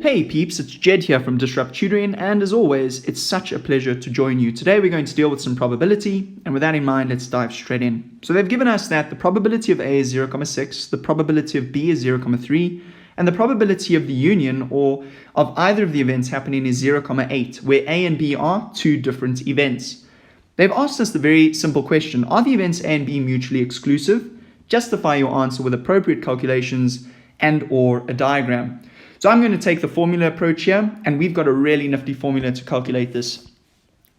Hey peeps, it's Jedd here from Disrupt Tutoring, and as always, it's such a pleasure to join you. Today we're going to deal with some probability, and with that in mind, let's dive straight in. So they've given us that the probability of A is 0,6, the probability of B is 0,3, and the probability of the union, or of either of the events happening, is 0,8, where A and B are two different events. They've asked us the very simple question, are the events A and B mutually exclusive? Justify your answer with appropriate calculations and or a diagram. So I'm going to take the formula approach here, and we've got a really nifty formula to calculate this.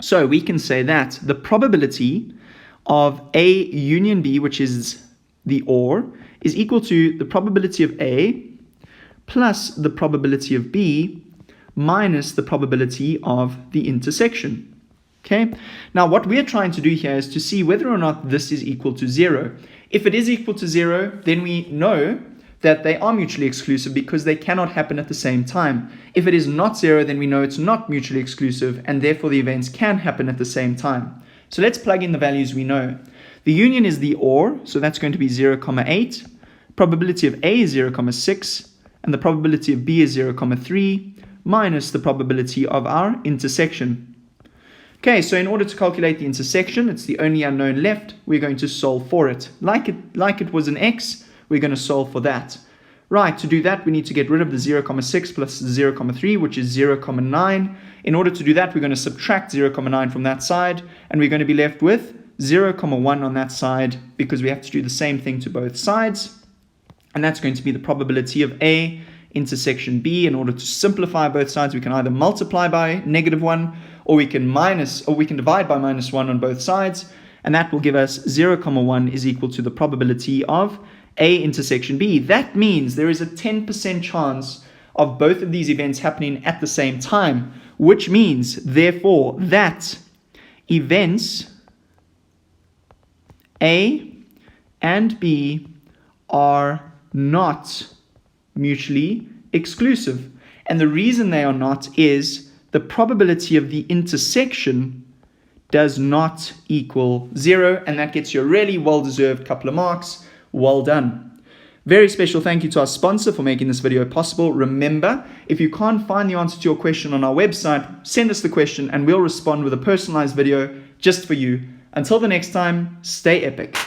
So we can say that the probability of A union B, which is the OR, is equal to the probability of A plus the probability of B minus the probability of the intersection. Okay, now what we're trying to do here is to see whether or not this is equal to 0. If it is equal to 0, then we know that they are mutually exclusive because they cannot happen at the same time. If it is not 0, then we know it's not mutually exclusive, and therefore the events can happen at the same time. So let's plug in the values we know. The union is the OR, so that's going to be 0,8. Probability of A is 0,6, and the probability of B is 0,3, minus the probability of our intersection. Okay, so in order to calculate the intersection, it's the only unknown left, we're going to solve for it. Like it was an x, we're going to solve for that. Right, to do that, we need to get rid of the 0,6 plus 0,3, which is 0,9. In order to do that, we're going to subtract 0,9 from that side, and we're going to be left with 0,1 on that side, because we have to do the same thing to both sides. And that's going to be the probability of A intersection B. In order to simplify both sides, we can either multiply by -1, or we can divide by -1 on both sides, and that will give us 0,1 is equal to the probability of A intersection B. That means there is a 10% chance of both of these events happening at the same time, which means, therefore, that events A and B are not mutually exclusive. And the reason they are not is the probability of the intersection does not equal 0, and that gets you a really well-deserved couple of marks. Well done. Very special thank you to our sponsor for making this video possible. Remember, if you can't find the answer to your question on our website, send us the question and we'll respond with a personalized video just for you. Until the next time, stay epic.